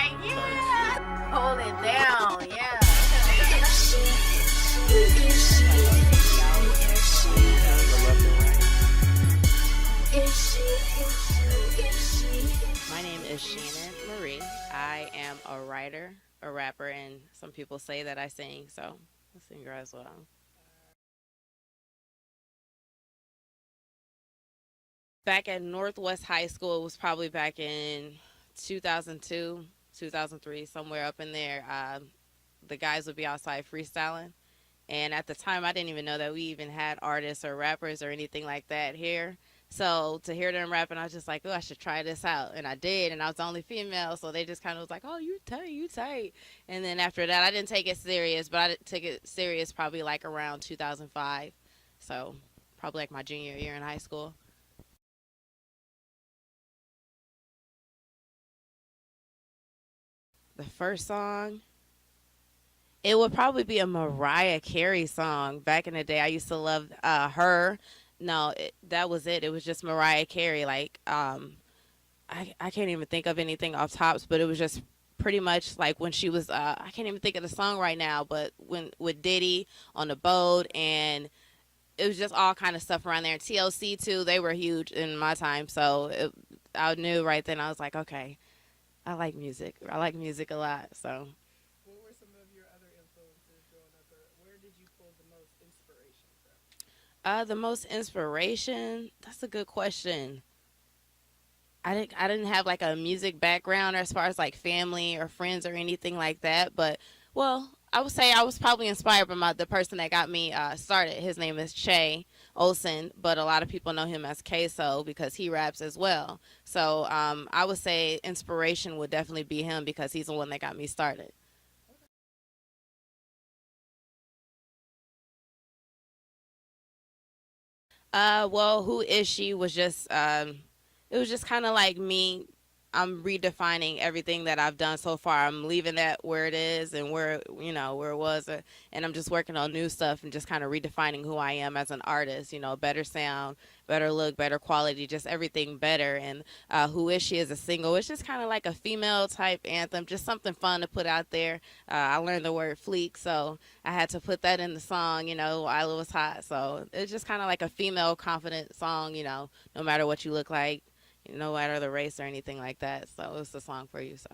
like, yeah, hold it down, yeah. My name is Shannon Marie. I am a writer, a rapper, and some people say that I sing, so I'm a singer as well. Back at Northwest High School, it was probably back in 2002, 2003, somewhere up in there. The guys would be outside freestyling. And at the time, I didn't even know that we even had artists or rappers or anything like that here. So to hear them rapping, I was just like, oh, I should try this out. And I did. And I was the only female. So they just kind of was like, oh, you tight, you tight. And then after that, I didn't take it serious, but I took it serious probably like around 2005. So probably like my junior year in high school. The first song, it would probably be a Mariah Carey song. Back in the day, I used to love her. No, that was it. It was just Mariah Carey. I can't even think of anything off tops, but it was just pretty much like when she was. I can't even think of the song right now, but when with Diddy on the boat, and it was just all kind of stuff around there. TLC too. They were huge in my time, so I knew right then. I was like, okay, I like music. I like music a lot. So What were some of your other influences growing up, or where did you pull the most inspiration from? the most inspiration. That's a good question. I didn't have like a music background or as far as like family or friends or anything like that. But well, I would say I was probably inspired by the person that got me started. His name is Che Olsen, but a lot of people know him as Queso because he raps as well. So I would say inspiration would definitely be him because he's the one that got me started. Well, who is she was just it was just kind of like me. I'm redefining everything that I've done so far. I'm leaving that where it is and where where it was, and I'm just working on new stuff and just kind of redefining who I am as an artist. Better sound, better look, better quality, just everything better. And who is she as a single? It's just kind of like a female type anthem, just something fun to put out there. I learned the word fleek, so I had to put that in the song. While it was hot, so it's just kind of like a female confident song. No matter what you look like, no matter the race or anything like that. So it's the song for you. So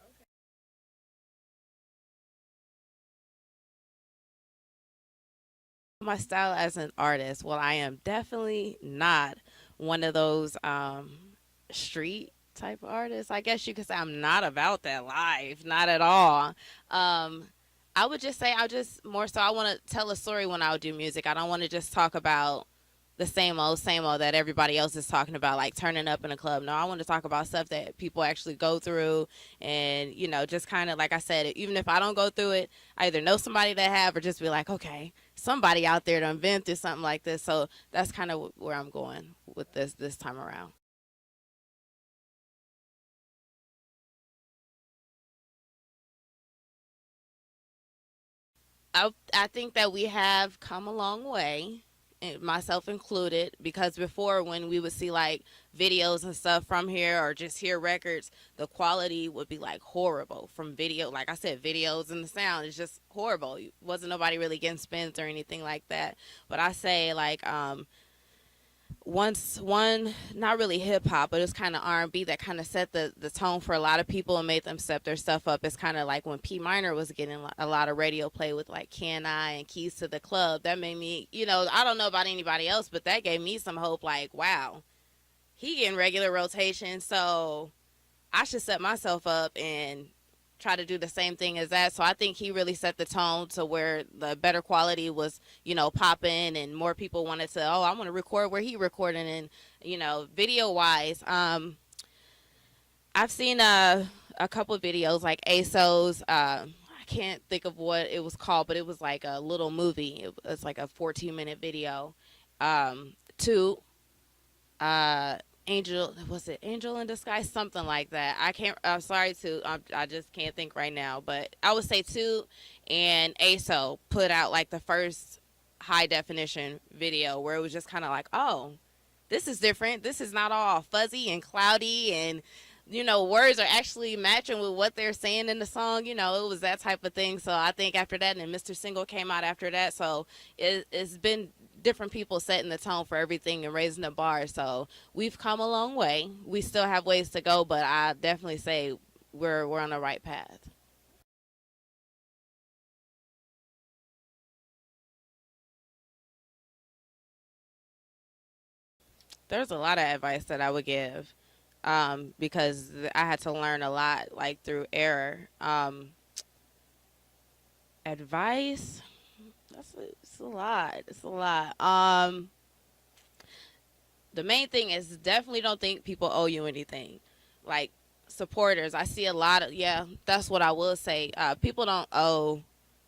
Okay. my style as an artist, well, I am definitely not one of those street type of artists. I guess you could say I'm not about that life, not at all. Um, I would just say I just more so I want to tell a story when I would do music. I don't want to just talk about the same old that everybody else is talking about, like turning up in a club. No, I want to talk about stuff that people actually go through, and just kind of like I said, even if I don't go through it, I either know somebody that have, or just be like, okay, somebody out there done been through something like this. So that's kind of where I'm going with this time around. I think that we have come a long way, myself included, because before when we would see like videos and stuff from here or just hear records, the quality would be like horrible from video. Like I said, videos and the sound is just horrible. Wasn't nobody really getting spins or anything like that. But I say like once one not really hip hop but it's kind of R&B that kind of set the tone for a lot of people and made them step their stuff up. It's kind of like when P Minor was getting a lot of radio play with like Can I and Keys to the Club. That made me, I don't know about anybody else, but that gave me some hope, like wow, he getting regular rotation, so I should set myself up and try to do the same thing as that. So I think he really set the tone to where the better quality was, popping, and more people wanted to, oh, I want to record where he recording, and video wise, I've seen a couple of videos like ASOS. I can't think of what it was called, but it was like a little movie. It was like a 14-minute video. To Angel, was it Angel in Disguise, something like that. I can't, I'm sorry, to I just can't think right now, but I would say two, and ASO put out like the first high definition video where it was just kind of like, oh, this is different, this is not all fuzzy and cloudy and words are actually matching with what they're saying in the song. It was that type of thing. So I think after that, and then Mr. Single came out after that. So it's been different people setting the tone for everything and raising the bar. So we've come a long way. We still have ways to go, but I definitely say we're on the right path. There's a lot of advice that I would give, because I had to learn a lot, like through error. Advice, it's a lot. It's a lot. The main thing is definitely don't think people owe you anything. Like supporters, I see a lot of, yeah. That's what I will say. People don't owe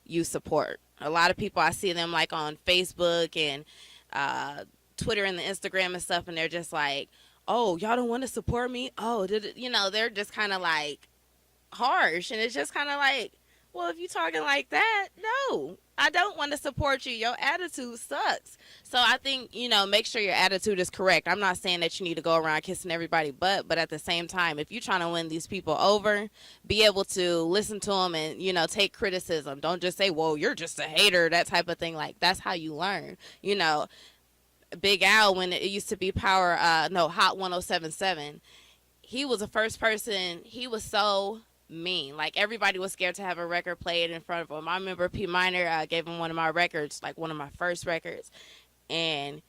you support. A lot of people, I see them like on Facebook and uh, Twitter and the Instagram and stuff, and they're just like, "Oh, y'all don't want to support me." Oh, they're just kind of like harsh, and it's just kind of like, well, if you talking like that, no, I don't want to support you. Your attitude sucks. So I think, make sure your attitude is correct. I'm not saying that you need to go around kissing everybody but at the same time, if you're trying to win these people over, be able to listen to them and, take criticism. Don't just say, well, you're just a hater, that type of thing. Like, that's how you learn. Big Al, when it used to be Power, no, Hot 1077, he was the first person. He was so mean. Like, everybody was scared to have a record played in front of him. I remember P Minor gave him one of my records, like one of my first records, and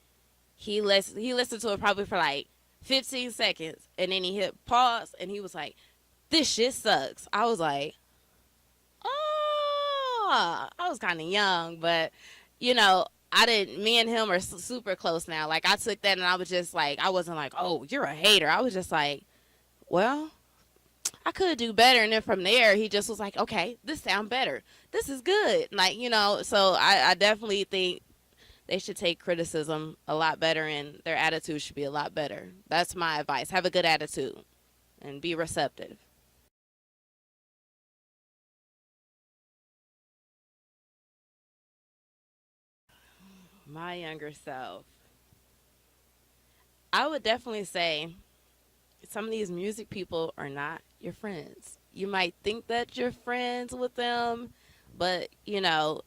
he listened to it probably for like 15 seconds, and then he hit pause, and he was like, "This shit sucks." I was like, "Oh," I was kind of young, but you know. I didn't. Me and him are super close now. Like, I took that and I was just like, I wasn't like, "Oh, you're a hater." I was just like, well, I could do better. And then from there, he just was like, okay, this sound better. This is good. Like, so I definitely think they should take criticism a lot better and their attitude should be a lot better. That's my advice. Have a good attitude and be receptive. My younger self, I would definitely say some of these music people are not your friends. You might think that you're friends with them, but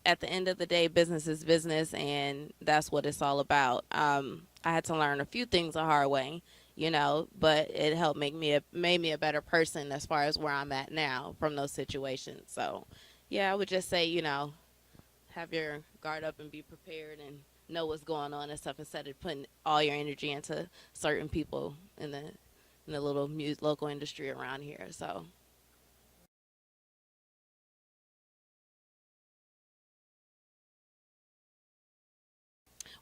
at the end of the day, business is business, and that's what it's all about. I had to learn a few things the hard way, but it helped made me a better person as far as where I'm at now from those situations. So, yeah, I would just say, have your guard up and be prepared and know what's going on and stuff instead of putting all your energy into certain people in the little local industry around here. So,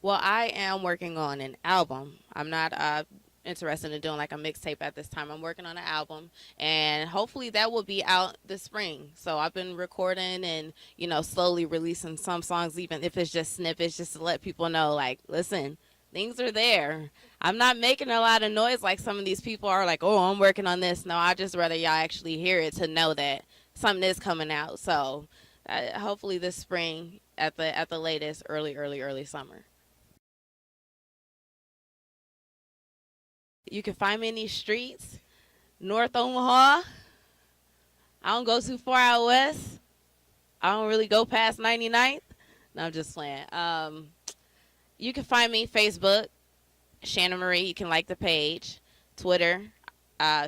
well, I am working on an album. I'm not interested in doing like a mixtape at this time. I'm working on an album, and hopefully that will be out this spring. So I've been recording and slowly releasing some songs, even if it's just snippets, just to let people know, like, listen, things are there. I'm not making a lot of noise like some of these people are like, oh, I'm working on this. No, I just rather y'all actually hear it to know that something is coming out. So hopefully this spring at the latest, early summer. You can find me in these streets, North Omaha. I don't go too far out west. I don't really go past 99th. No, I'm just playing. You can find me Facebook, Shannon Marie. You can like the page. Twitter,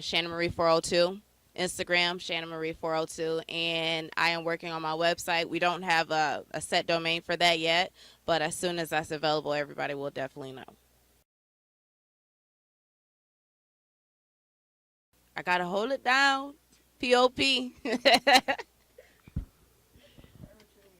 Shannon Marie 402. Instagram, Shannon Marie 402. And I am working on my website. We don't have a set domain for that yet, but as soon as that's available, everybody will definitely know. I gotta hold it down. POP.